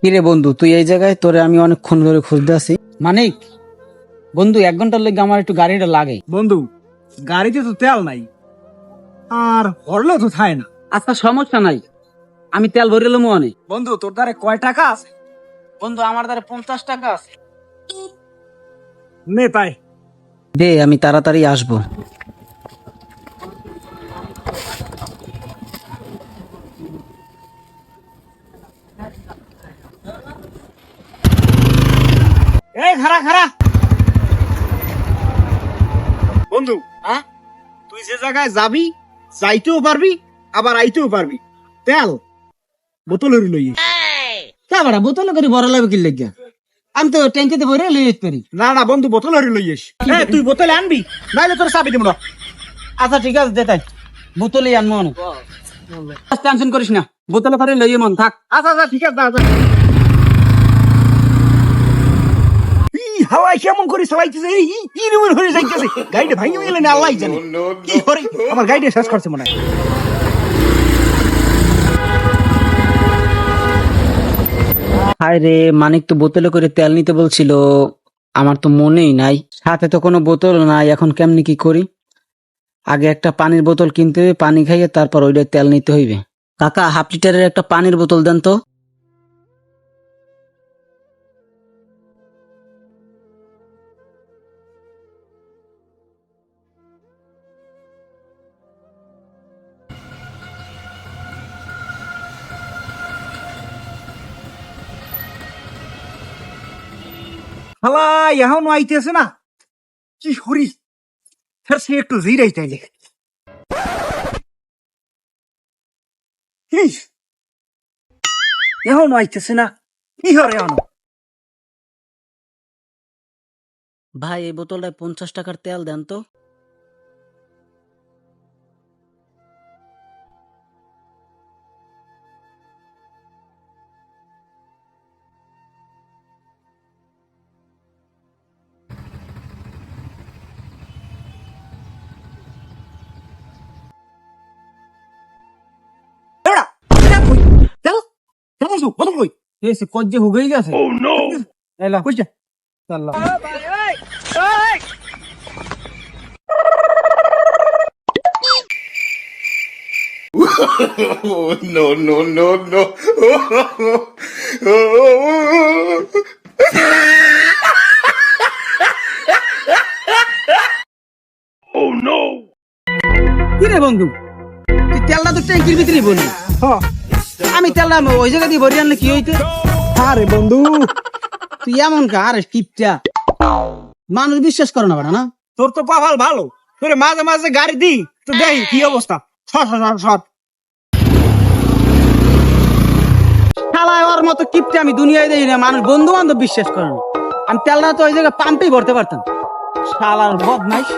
কিরে বন্ধু, তুই এই জায়গায়? তোরে আমি অনেকক্ষণ ধরে খুঁজতে আছি। মানিক বন্ধু, 1 ঘন্টার লেগে আমার একটু গাড়িটা লাগে। বন্ধু, গাড়িতে তো তেল নাই, আর হরলেও তো থায় না। আচ্ছা সমস্যা নাই, আমি তেল ভরে এলাম অনেক। বন্ধু, তোর দ্বারে কয় টাকা আছে? বন্ধু আমার দ্বারা 50 টাকা আছে। নে তাই। দে, আমি তাড়াতাড়ি আসবো। এই খারা খারা বন্ধু, হ্যাঁ তুই যে জায়গায় যাবি, যাইতেও পারবি আবার আইতেও পারবি। তেল বোতলের লই আইস। তা বাড়া বোতলে করে বড় লাগবে কি লেগে? আমি তো ট্যাঙ্কিতে ভরে লই যেতে পারি। না না বন্ধু, বোতলের লই আইস। হ্যাঁ, তুই বোতলে আনবি, নাইলে তোর চাবি দিব না। আচ্ছা ঠিক আছে, দেতাই বোতলে আনবো অনেক। টেনশন করিস না, বোতলে করে লইয়ে মন থাক। আচ্ছা আচ্ছা ঠিক আছে, আচ্ছা। হাওয়াই কেমন করে চালাইতেছে, এই রুমের হয়ে যাইতেছে। গাড়িটা ভাঙে গেলে না আল্লাহ জানে কি করে। আমার গাড়িটা শেষ করছে মনে হয়। হায় রে, মানিক তো বোতলে করে তেল নিতে বলছিল, আমার তো মনেই নাই, সাথে তো কোনো বোতল নাই। এখন কেমনি কি করি? আগে একটা পানির বোতল কিনতে হবে, পানি খাইয়ে তারপর ওইটা তেল নিতে হইবে। কাকা, 1/2 লিটারের একটা পানির বোতল দেন তো। হালা এখনো আইতেছে না, কি করি? ফের সে একটু জিরাই তাইলে। এখনো আইতেছে না, কি হরে এখনো? ভাই, এই বোতলটায় 50 টাকার তেল দেন তো। এরা, কই? তেল? তেল আনছো? বোতল কই? এসে কজ্জে হুগেই গেছে। এলা কই যা? চাল্লা। Oh, no, no, no, no. Oh, no. কি রে বন্ধু, তুই তেলটা তো ট্যাঙ্কির ভিতরে বলি, হ্যাঁ। আমি তেলটা ওই জায়গা দিয়ে ভরি আনলে কি হইতে? আরে বন্ধু, তুই এমন কা? আরে টিপটা মানুষ বিশ্বাস করে না বাড়া না। তোর তো পাভাল ভালো, তোরে মাঝে মাঝে গাড়ি দি তো দেই কি অবস্থা। সর সর সর সর। শালায় ওর মতো কিপটে আমি দুনিয়ায় দেখি না, মানুষ বন্ধু বান্ধব বিশ্বাস করে না। আমি তেলটা তো ওই জায়গায় পাম্পেই ভরতে পারতাম। শালার বদমাইশ।